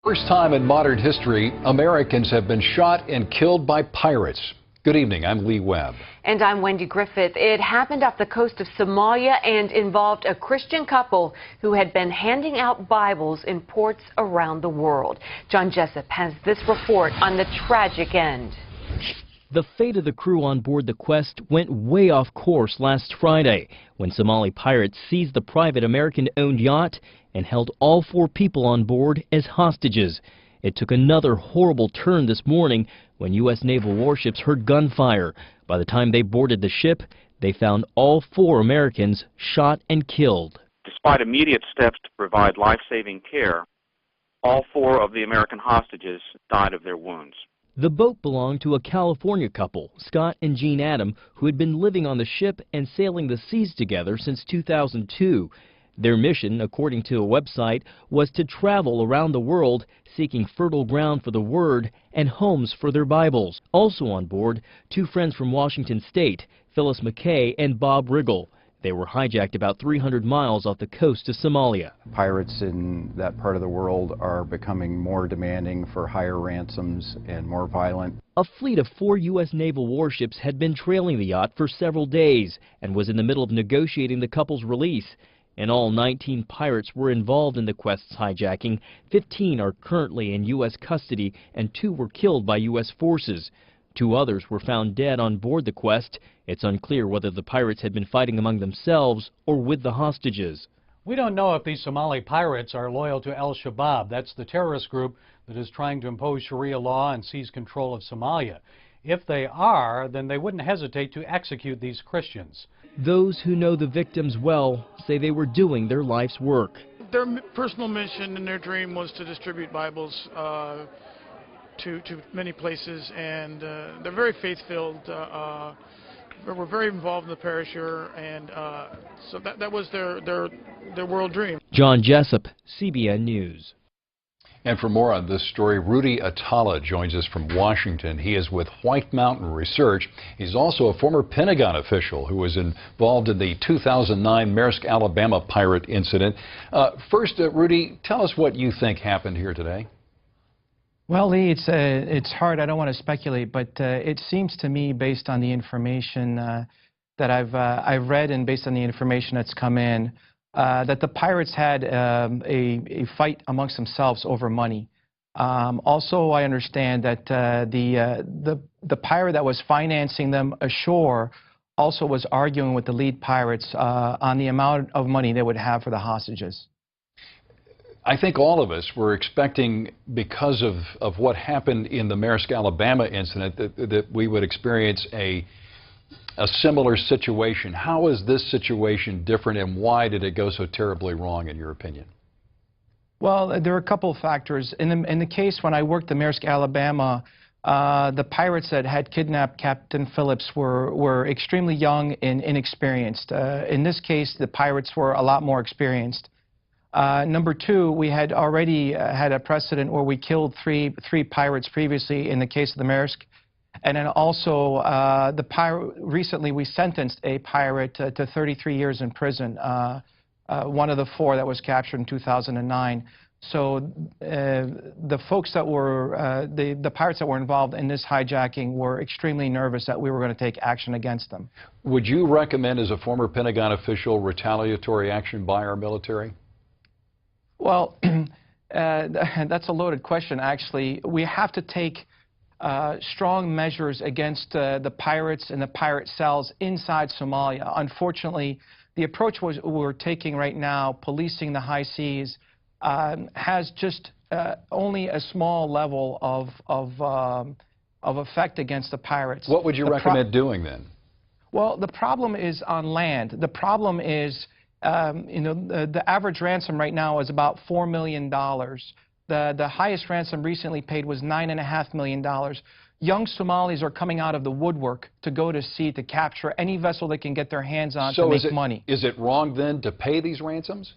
First time in modern history, Americans have been shot and killed by pirates. Good evening, I'm Lee Webb. And I'm Wendy Griffith. It happened off the coast of Somalia and involved a Christian couple who had been handing out Bibles in ports around the world. John Jessup has this report on the tragic end. The fate of the crew on board the Quest went way off course last Friday when Somali pirates seized the private American-owned yacht and held all 4 people on board as hostages. It took another horrible turn this morning when U.S. naval warships heard gunfire. By the time they boarded the ship, they found all 4 Americans shot and killed. Despite immediate steps to provide life-saving care, all 4 of the American hostages died of their wounds. The boat belonged to a California couple, Scott and Jean Adam, who had been living on the ship and sailing the seas together since 2002. Their mission, according to a website, was to travel around the world seeking fertile ground for the Word and homes for their Bibles. Also on board, 2 friends from Washington State, Phyllis McKay and Bob Riggle. They were hijacked about 300 miles off the coast of Somalia. Pirates in that part of the world are becoming more demanding for higher ransoms and more violent. A fleet of 4 U.S. naval warships had been trailing the yacht for several days and was in the middle of negotiating the couple's release. In all, 19 pirates were involved in the Quest's hijacking. 15 are currently in U.S. custody and 2 were killed by U.S. forces. 2 others were found dead on board the Quest. It's unclear whether the pirates had been fighting among themselves or with the hostages. We don't know if these Somali pirates are loyal to Al-Shabaab. That's the terrorist group that is trying to impose Sharia law and seize control of Somalia. If they are, then they wouldn't hesitate to execute these Christians. Those who know the victims well say they were doing their life's work. Their personal mission and their dream was to distribute Bibles to many places, and they're very faith-filled. We're very involved in the parish here, and so that was their world dream. John Jessup, CBN News. And for more on this story, Rudy Atala joins us from Washington. He is with White Mountain Research. He's also a former Pentagon official who was involved in the 2009 Maersk, Alabama pirate incident. First, Rudy, tell us what you think happened here today. Well, Lee, it's hard. I don't want to speculate, but it seems to me, based on the information that I've read and based on the information that's come in, that the pirates had a fight amongst themselves over money. Also, I understand that the pirate that was financing them ashore also was arguing with the lead pirates on the amount of money they would have for the hostages. I think all of us were expecting, because of what happened in the Maersk, Alabama incident, that we would experience a similar situation. How is this situation different, and why did it go so terribly wrong, in your opinion? Well, there are a couple of factors. In the case when I worked at Maersk, Alabama, the pirates that had kidnapped Captain Phillips were extremely young and inexperienced. In this case, the pirates were a lot more experienced. Number 2, we had already had a precedent where we killed three pirates previously in the case of the Maersk. And then also, recently we sentenced a pirate to 33 years in prison, one of the 4 that was captured in 2009. So the folks that were, the pirates that were involved in this hijacking were extremely nervous that we were going to take action against them. Would you recommend, as a former Pentagon official, retaliatory action by our military? Well, that's a loaded question, actually. We have to take strong measures against the pirates and the pirate cells inside Somalia. Unfortunately, the approach we're taking right now, policing the high seas, has just only a small level of effect against the pirates. What would you recommend doing then? Well, the problem is on land. The problem is, the average ransom right now is about $4 million. The highest ransom recently paid was $9.5 million. Young Somalis are coming out of the woodwork to go to sea to capture any vessel they can get their hands on to make money. Is it wrong then to pay these ransoms?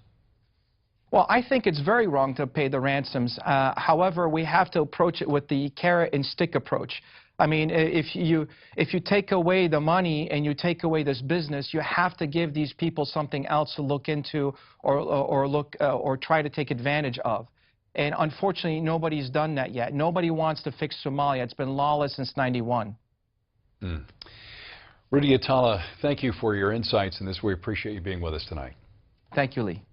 Well, I think it's very wrong to pay the ransoms. However, we have to approach it with the carrot and stick approach. I mean, if you take away the money and you take away this business, you have to give these people something else to look into or try to take advantage of. And unfortunately, nobody's done that yet. Nobody wants to fix Somalia. It's been lawless since '91. Rudy Atala, thank you for your insights in this. We appreciate you being with us tonight. Thank you, Lee.